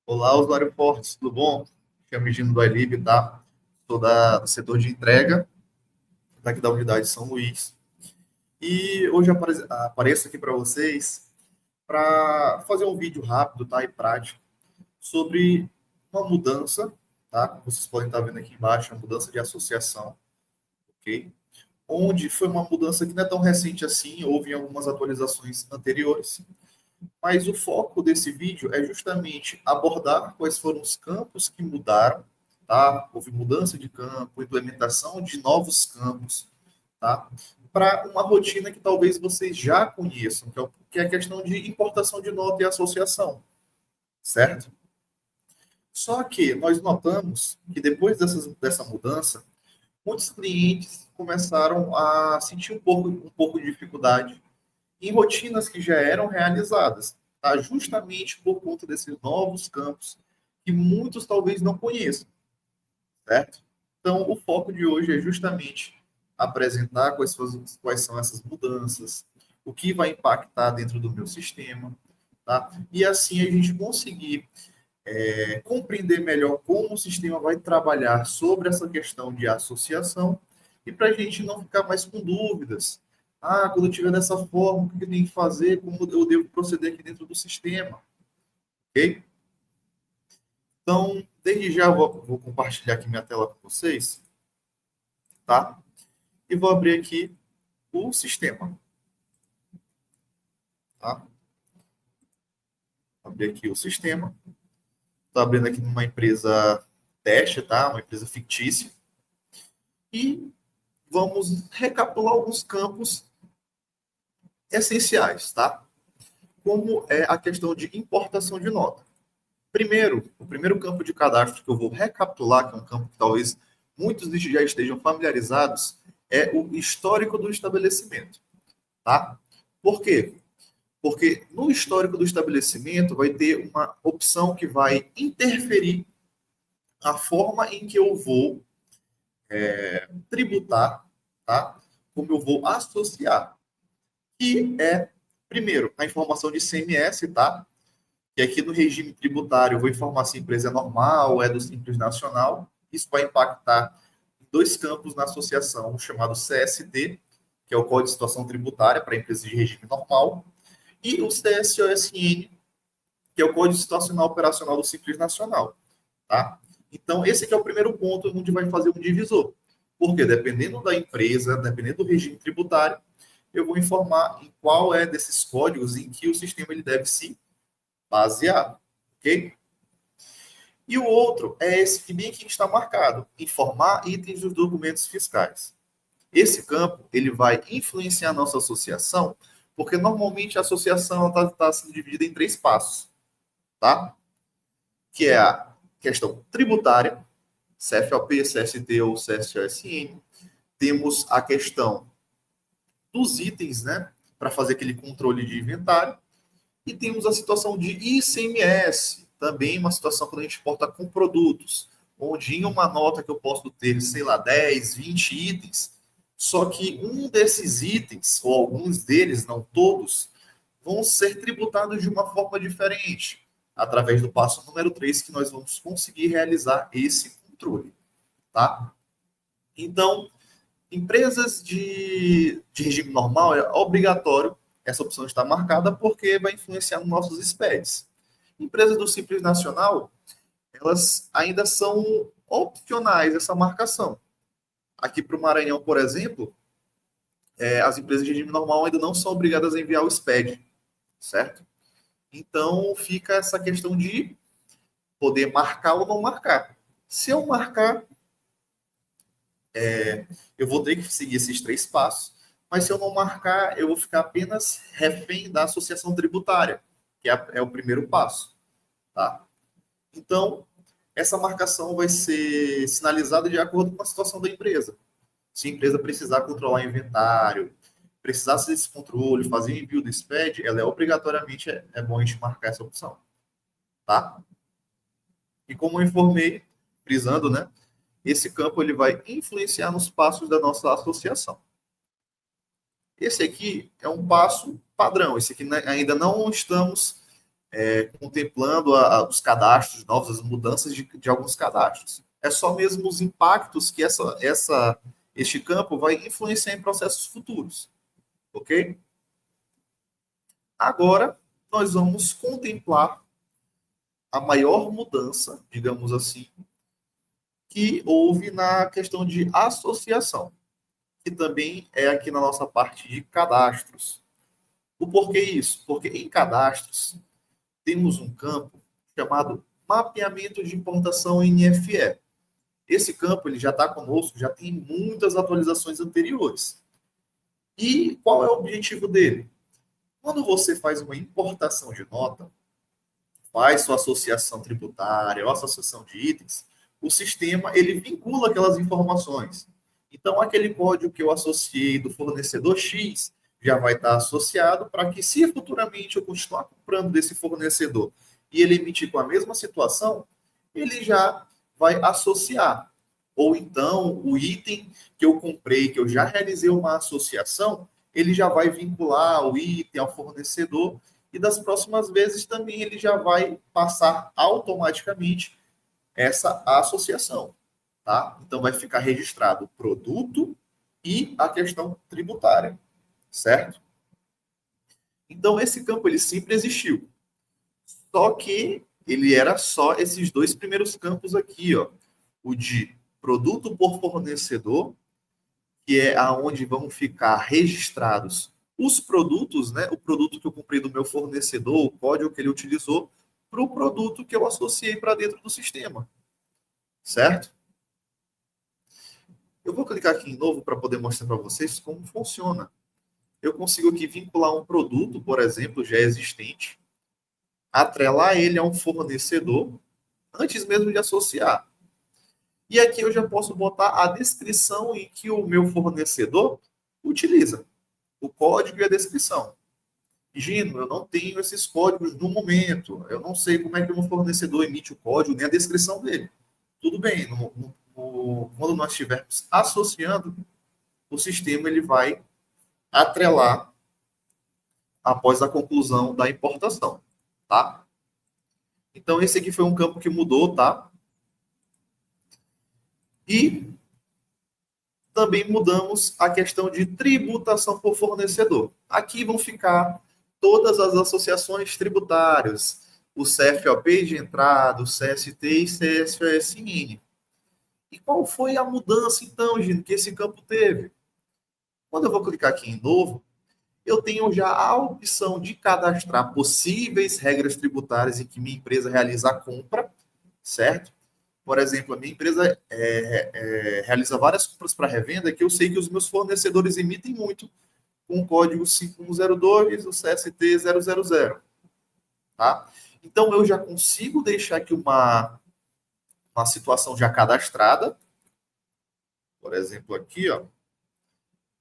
Olá, usuário Fortes, tudo bom? Chamo Gino do iLib, tá? Sou do setor de entrega, daqui da unidade São Luís. E hoje apareço aqui para vocês para fazer um vídeo rápido, tá? E prático sobre uma mudança, tá? Vocês podem estar vendo aqui embaixo, uma mudança de associação, ok? Onde foi uma mudança que não é tão recente assim, houve algumas atualizações anteriores, mas o foco desse vídeo é justamente abordar quais foram os campos que mudaram, tá? Houve mudança de campo, implementação de novos campos, tá? Para uma rotina que talvez vocês já conheçam, que é a questão de importação de nota e associação, certo? Só que nós notamos que depois dessa mudança, muitos clientes começaram a sentir um pouco de dificuldade em rotinas que já eram realizadas, tá? Justamente por conta desses novos campos que muitos talvez não conheçam, certo? Então, o foco de hoje é justamente apresentar quais são essas mudanças, o que vai impactar dentro do meu sistema, tá? E assim a gente conseguir compreender melhor como o sistema vai trabalhar sobre essa questão de associação e para a gente não ficar mais com dúvidas. Ah, quando eu tiver dessa forma, o que eu tenho que fazer? Como eu devo proceder aqui dentro do sistema? Ok? Então, desde já vou compartilhar aqui minha tela com vocês, tá? E vou abrir aqui o sistema, tá? Vou abrir aqui o sistema. Estou abrindo aqui numa empresa teste, tá? Uma empresa fictícia. E vamos recapitular alguns campos essenciais, tá? Como é a questão de importação de nota. Primeiro, o primeiro campo de cadastro que eu vou recapitular, que é um campo que talvez muitos já estejam familiarizados, é o histórico do estabelecimento, tá? Por quê? Porque no histórico do estabelecimento vai ter uma opção que vai interferir a forma em que eu vou tributar, tá? Como eu vou associar, que é, primeiro, a informação de ICMS, tá? Que aqui no regime tributário eu vou informar se a empresa é normal, é do Simples Nacional. Isso vai impactar em dois campos na associação, o chamado CST, que é o Código de Situação Tributária para empresas de regime normal, e o CSOSN, que é o Código Situacional Operacional do Simples Nacional. Tá? Então, esse aqui é o primeiro ponto onde vai fazer um divisor. Porque dependendo da empresa, dependendo do regime tributário, eu vou informar em qual é desses códigos em que o sistema ele deve se basear, ok? E o outro é esse que bem aqui está marcado, informar itens dos documentos fiscais. Esse campo, ele vai influenciar a nossa associação, porque normalmente a associação está sendo dividida em três passos, tá? Que é a questão tributária, CFOP, CST ou CSOSN. Temos a questão dos itens, né? Para fazer aquele controle de inventário. E temos a situação de ICMS, também uma situação quando a gente importa com produtos, onde em uma nota que eu posso ter, sei lá, 10, 20 itens, só que um desses itens, ou alguns deles, não todos, vão ser tributados de uma forma diferente, através do passo número 3, que nós vamos conseguir realizar esse controle, tá? Então, empresas de regime normal, é obrigatório essa opção estar marcada porque vai influenciar nos nossos SPEDs. Empresas do Simples Nacional, elas ainda são opcionais essa marcação. Aqui para o Maranhão, por exemplo, as empresas de regime normal ainda não são obrigadas a enviar o SPED, certo? Então fica essa questão de poder marcar ou não marcar. Se eu marcar, eu vou ter que seguir esses três passos, mas se eu não marcar, eu vou ficar apenas refém da associação tributária, que é o primeiro passo, tá? Então, essa marcação vai ser sinalizada de acordo com a situação da empresa. Se a empresa precisar controlar inventário, precisar fazer esse controle, fazer envio do SPED, ela obrigatoriamente é bom a gente marcar essa opção, tá? E como eu informei, frisando, né? Esse campo ele vai influenciar nos passos da nossa associação. Esse aqui é um passo padrão. Esse aqui ainda não estamos contemplando os cadastros novos, as mudanças de alguns cadastros. É só mesmo os impactos que este campo vai influenciar em processos futuros, ok? Agora, nós vamos contemplar a maior mudança, digamos assim, que houve na questão de associação, que também é aqui na nossa parte de cadastros. O porquê isso? Porque em cadastros temos um campo chamado mapeamento de importação NFE. Esse campo ele já está conosco, já tem muitas atualizações anteriores. E qual é o objetivo dele? Quando você faz uma importação de nota, faz sua associação tributária ou associação de itens, o sistema ele vincula aquelas informações. Então, aquele código que eu associei do fornecedor X já vai estar associado para que, se futuramente eu continuar comprando desse fornecedor e ele emitir com a mesma situação, ele já vai associar. Ou então, o item que eu comprei, que eu já realizei uma associação, ele já vai vincular o item ao fornecedor e das próximas vezes também ele já vai passar automaticamente essa associação, tá? Então vai ficar registrado o produto e a questão tributária, certo? Então esse campo ele sempre existiu, só que ele era só esses dois primeiros campos aqui, ó, o de produto por fornecedor, que é aonde vão ficar registrados os produtos, né? O produto que eu comprei do meu fornecedor, o código que ele utilizou, para o produto que eu associei para dentro do sistema, certo? Eu vou clicar aqui em novo para poder mostrar para vocês como funciona. Eu consigo aqui vincular um produto, por exemplo, já existente, atrelar ele a um fornecedor, antes mesmo de associar. E aqui eu já posso botar a descrição em que o meu fornecedor utiliza, o código e a descrição. Gino, eu não tenho esses códigos no momento. Eu não sei como é que um fornecedor emite o código, nem a descrição dele. Tudo bem, quando nós estivermos associando, o sistema ele vai atrelar após a conclusão da importação, tá? Então, esse aqui foi um campo que mudou, tá? E também mudamos a questão de tributação por fornecedor. Aqui vão ficar todas as associações tributárias, o CFOP de entrada, o CST e CSOSN. E qual foi a mudança, então, Gino, que esse campo teve? Quando eu vou clicar aqui em novo, eu tenho já a opção de cadastrar possíveis regras tributárias em que minha empresa realiza a compra, certo? Por exemplo, a minha empresa realiza várias compras para revenda que eu sei que os meus fornecedores emitem muito com o código 5102, o CST 000, tá? Então, eu já consigo deixar aqui uma situação já cadastrada. Por exemplo, aqui, ó,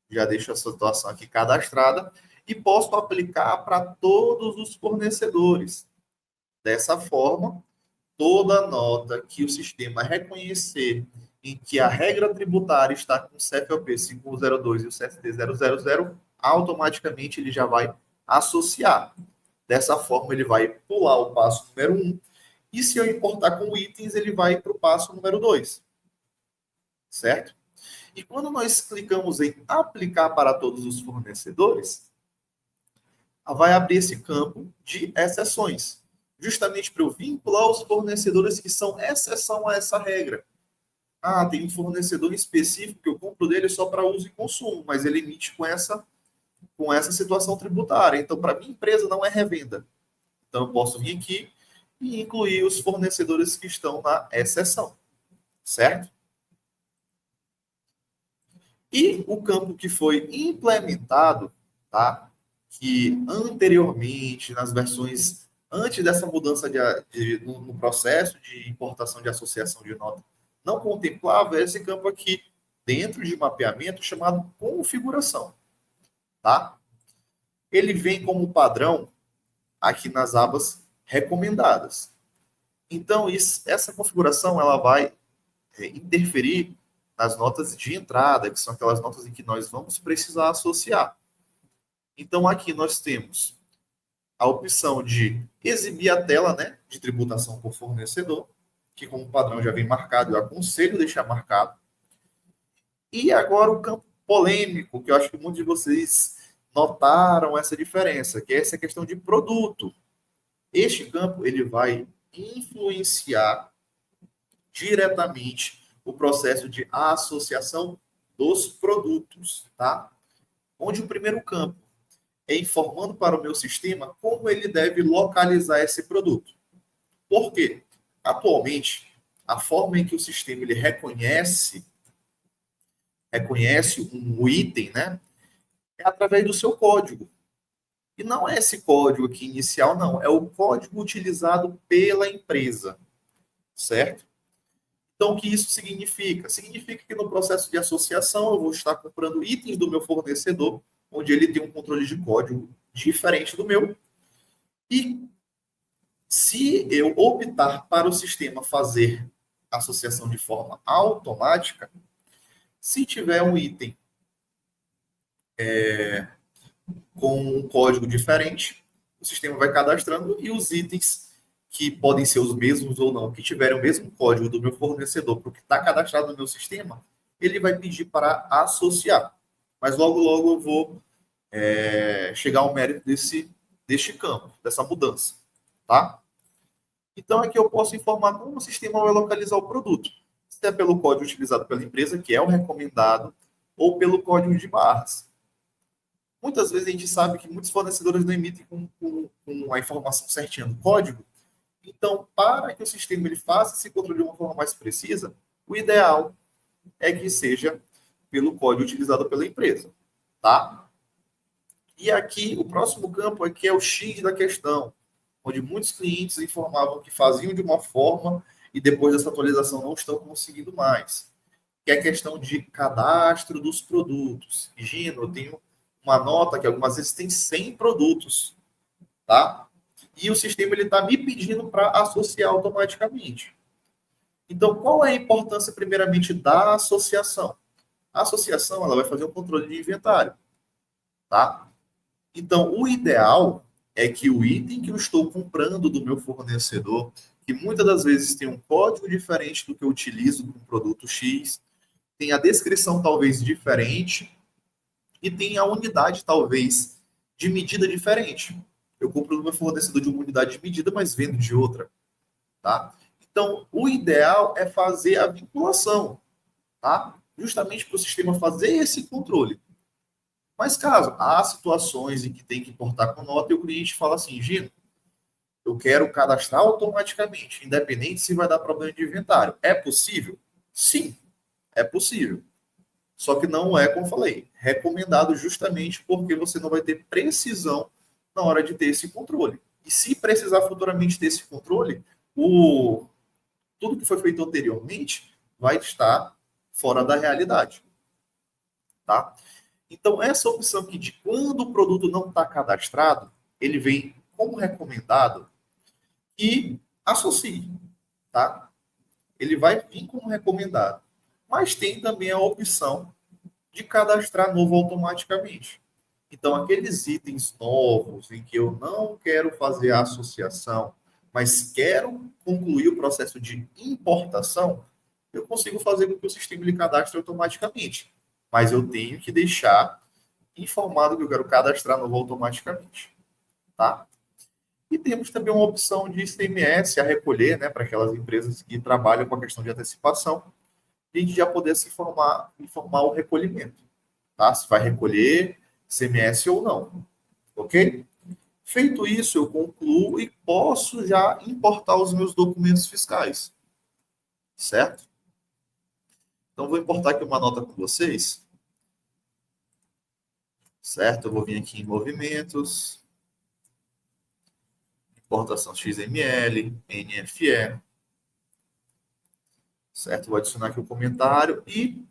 já deixo a situação aqui cadastrada e posso aplicar para todos os fornecedores. Dessa forma, toda nota que o sistema reconhecer em que a regra tributária está com o CFOP 5102 e o CST 000, automaticamente ele já vai associar. Dessa forma, ele vai pular o passo número 1 e se eu importar com itens, ele vai para o passo número 2, certo? E quando nós clicamos em aplicar para todos os fornecedores, vai abrir esse campo de exceções, justamente para eu vincular os fornecedores que são exceção a essa regra. Ah, tem um fornecedor específico que eu compro dele só para uso e consumo, mas ele emite com essa situação tributária. Então, para minha empresa não é revenda. Então, eu posso vir aqui e incluir os fornecedores que estão na exceção, certo? E o campo que foi implementado, tá? Que anteriormente, nas versões antes dessa mudança no processo de importação de associação de nota, não contemplava esse campo aqui, dentro de mapeamento, chamado configuração, tá? Ele vem como padrão aqui nas abas recomendadas. Então, essa configuração ela vai interferir nas notas de entrada, que são aquelas notas em que nós vamos precisar associar. Então, aqui nós temos a opção de exibir a tela, né, de tributação por fornecedor, que como padrão já vem marcado, eu aconselho deixar marcado. E agora o campo polêmico, que eu acho que muitos de vocês notaram essa diferença, que é essa questão de produto. Este campo ele vai influenciar diretamente o processo de associação dos produtos, tá? Onde o primeiro campo é informando para o meu sistema como ele deve localizar esse produto. Por quê? Atualmente, a forma em que o sistema ele reconhece um item, né, é através do seu código. E não é esse código aqui inicial, não. É o código utilizado pela empresa, certo? Então, o que isso significa? Significa que no processo de associação eu vou estar comprando itens do meu fornecedor, onde ele tem um controle de código diferente do meu. E se eu optar para o sistema fazer associação de forma automática, se tiver um item com um código diferente, o sistema vai cadastrando e os itens que podem ser os mesmos ou não, que tiverem o mesmo código do meu fornecedor para o que está cadastrado no meu sistema, ele vai pedir para associar. Mas logo, logo eu vou chegar ao mérito deste campo, dessa mudança. Tá? Então, aqui eu posso informar como o sistema vai localizar o produto. Se é pelo código utilizado pela empresa, que é o recomendado, ou pelo código de barras. Muitas vezes a gente sabe que muitos fornecedores não emitem com a informação certinha do código. Então, para que o sistema ele faça esse controle de uma forma mais precisa, o ideal é que seja pelo código utilizado pela empresa. Tá? E aqui, o próximo campo aqui é o X da questão, onde muitos clientes informavam que faziam de uma forma e depois dessa atualização não estão conseguindo mais. Que é a questão de cadastro dos produtos. Gino, eu tenho uma nota que algumas vezes tem 100 produtos, tá? E o sistema ele está me pedindo para associar automaticamente. Então, qual é a importância, primeiramente, da associação? A associação ela vai fazer um controle de inventário, tá? Então, o ideal é que o item que eu estou comprando do meu fornecedor, que muitas das vezes tem um código diferente do que eu utilizo com o produto X, tem a descrição talvez diferente e tem a unidade talvez de medida diferente. Eu compro do meu fornecedor de uma unidade de medida, mas vendo de outra, tá? Então, o ideal é fazer a vinculação, tá? Justamente para o sistema fazer esse controle. Mas caso há situações em que tem que importar com nota e o cliente fala assim, Gino, eu quero cadastrar automaticamente, independente se vai dar problema de inventário. É possível? Sim, é possível. Só que não é, como falei, recomendado justamente porque você não vai ter precisão na hora de ter esse controle. E se precisar futuramente ter esse controle, tudo que foi feito anteriormente vai estar fora da realidade. Tá? Então, essa opção aqui de quando o produto não está cadastrado, ele vem como recomendado e associe. Tá? Ele vai vir como recomendado. Mas tem também a opção de cadastrar novo automaticamente. Então, aqueles itens novos em que eu não quero fazer a associação, mas quero concluir o processo de importação, eu consigo fazer com que o sistema ele cadastre automaticamente. Mas eu tenho que deixar informado que eu quero cadastrar novo automaticamente. Tá? E temos também uma opção de ICMS a recolher, né, para aquelas empresas que trabalham com a questão de antecipação, e a gente já poder se informar o recolhimento. Tá? Se vai recolher CMS ou não. Ok? Feito isso, eu concluo e posso já importar os meus documentos fiscais. Certo? Então, vou importar aqui uma nota com vocês. Certo? Eu vou vir aqui em movimentos. Importação XML, NFE. Certo? Vou adicionar aqui o comentário e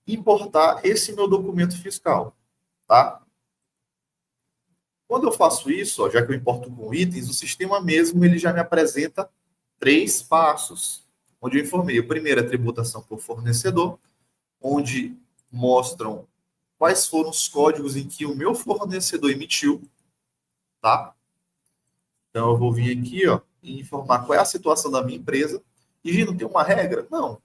importar esse meu documento fiscal. Tá? Quando eu faço isso, ó, já que eu importo com itens, o sistema mesmo ele já me apresenta 3 passos, onde eu informei. O primeiro é a tributação por fornecedor, onde mostram quais foram os códigos em que o meu fornecedor emitiu. tá? Então, eu vou vir aqui, ó, e informar qual é a situação da minha empresa. E não tem uma regra? Não.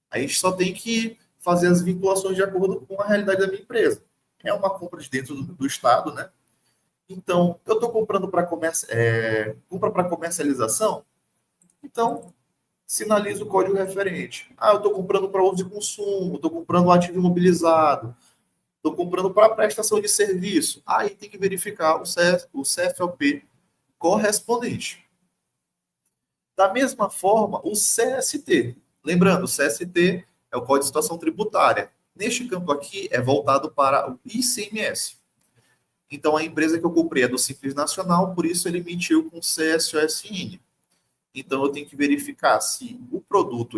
A gente só tem que fazer as vinculações de acordo com a realidade da minha empresa. É uma compra de dentro do estado, né? Então, eu estou comprando para compra para comercialização, então sinaliza o código referente. Ah, eu estou comprando para uso de consumo, estou comprando um ativo imobilizado, estou comprando para prestação de serviço. Aí tem que verificar o CFOP correspondente. Da mesma forma, o CST. Lembrando, o CST é o Código de Situação Tributária. Neste campo aqui é voltado para o ICMS. Então, a empresa que eu comprei é do Simples Nacional, por isso ele emitiu com CSOSN. Então, eu tenho que verificar se o produto,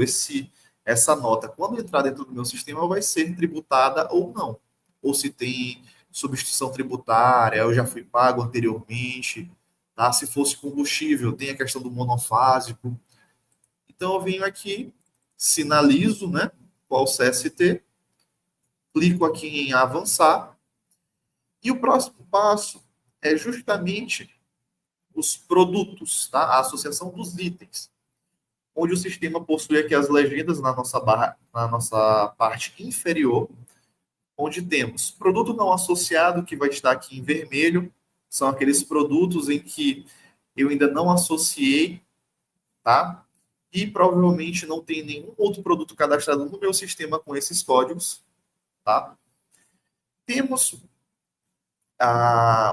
essa nota, quando entrar dentro do meu sistema, vai ser tributada ou não. Ou se tem substituição tributária, eu já fui pago anteriormente. Tá? Se fosse combustível, tem a questão do monofásico. Então, eu venho aqui, sinalizo, né, qual o CST, clico aqui em avançar, e o próximo passo é justamente os produtos, tá? A associação dos itens, onde o sistema possui aqui as legendas na nossa barra, na nossa parte inferior, onde temos produto não associado, que vai estar aqui em vermelho, são aqueles produtos em que eu ainda não associei, tá? E provavelmente não tem nenhum outro produto cadastrado no meu sistema com esses códigos, tá? Temos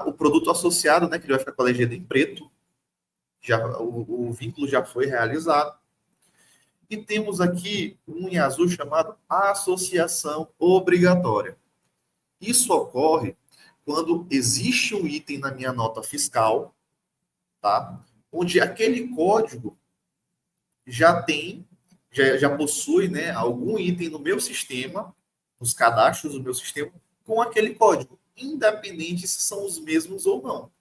o produto associado, né, que ele vai ficar com a legenda em preto, o vínculo já foi realizado. E temos aqui um em azul chamado associação obrigatória. Isso ocorre quando existe um item na minha nota fiscal, tá? Onde aquele código já possui, né, algum item no meu sistema, nos cadastros do meu sistema, com aquele código, independente se são os mesmos ou não.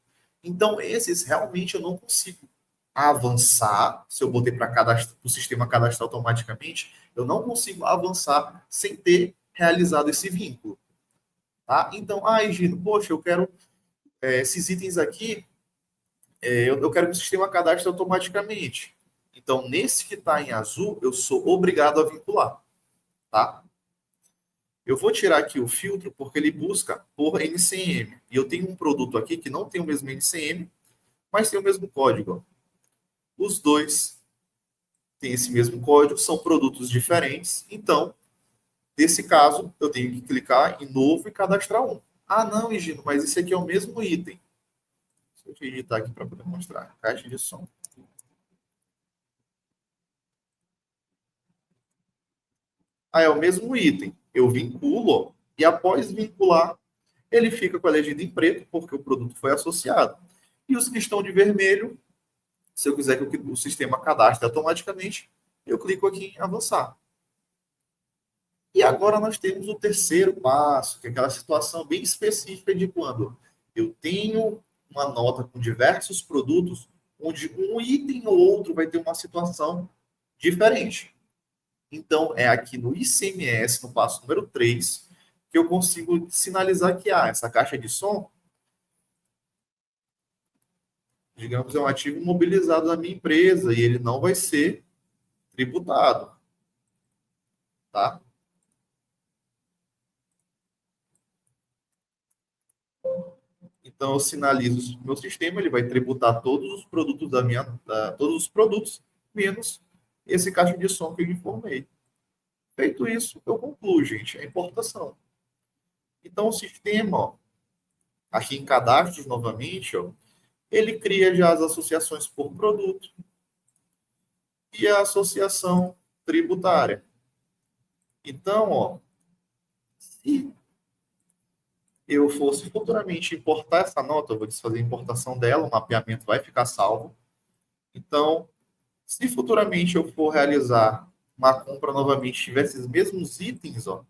Então, esses realmente eu não consigo avançar, se eu botei para o sistema cadastrar automaticamente, eu não consigo avançar sem ter realizado esse vínculo. Tá? Então, Gino, poxa, eu quero esses itens aqui, eu quero que o sistema cadastre automaticamente. Então, nesse que está em azul, eu sou obrigado a vincular. Tá? Eu vou tirar aqui o filtro porque ele busca por NCM. E eu tenho um produto aqui que não tem o mesmo NCM, mas tem o mesmo código. Os dois têm esse mesmo código, são produtos diferentes. Então, nesse caso, eu tenho que clicar em novo e cadastrar um. Ah, não, Higino, mas esse aqui é o mesmo item. Deixa eu digitar aqui para poder mostrar. Caixa de som. Ah, é o mesmo item. Eu vinculo e após vincular, ele fica com a legenda em preto, porque o produto foi associado. E os que estão de vermelho, se eu quiser que o sistema cadastre automaticamente, eu clico aqui em avançar. E agora nós temos o terceiro passo, que é aquela situação bem específica de quando eu tenho uma nota com diversos produtos, onde um item ou outro vai ter uma situação diferente. Então, é aqui no ICMS, no passo número 3, que eu consigo sinalizar que essa caixa de som, digamos, é um ativo mobilizado da minha empresa e ele não vai ser tributado. Tá? Então, eu sinalizo o meu sistema, ele vai tributar todos os produtos todos os produtos, menos esse caixa de som que eu informei. Feito isso, eu concluo, gente, a importação. Então, o sistema, ó, aqui em cadastros novamente, ó, ele cria já as associações por produto e a associação tributária. Então, ó, se eu fosse futuramente importar essa nota, eu vou desfazer a importação dela, o mapeamento vai ficar salvo. Então, se futuramente eu for realizar uma compra novamente, tiver esses mesmos itens, ó,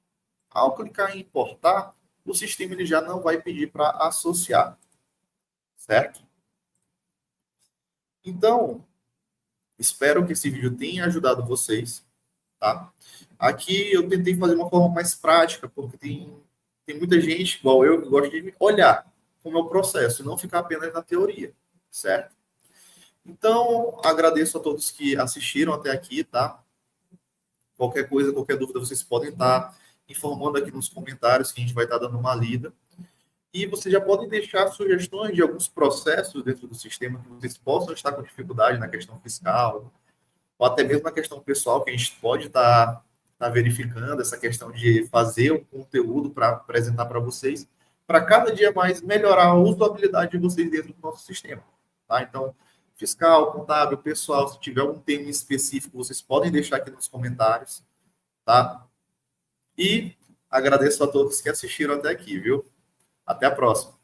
ao clicar em importar, o sistema ele já não vai pedir para associar, certo? Então, espero que esse vídeo tenha ajudado vocês, tá? Aqui eu tentei fazer uma forma mais prática, porque tem muita gente, igual eu, que gosta de olhar. como é o processo, e não ficar apenas na teoria, certo? Então, agradeço a todos que assistiram até aqui, tá? Qualquer coisa, qualquer dúvida, vocês podem estar informando aqui nos comentários, que a gente vai estar dando uma lida. E vocês já podem deixar sugestões de alguns processos dentro do sistema que vocês possam estar com dificuldade na questão fiscal, ou até mesmo na questão pessoal, que a gente pode estar verificando essa questão de fazer um conteúdo para apresentar para vocês, para cada dia mais melhorar a usabilidade de vocês dentro do nosso sistema. Tá? Então, fiscal, contábil, pessoal, se tiver algum tema específico, vocês podem deixar aqui nos comentários. Tá? E agradeço a todos que assistiram até aqui, viu? Até a próxima.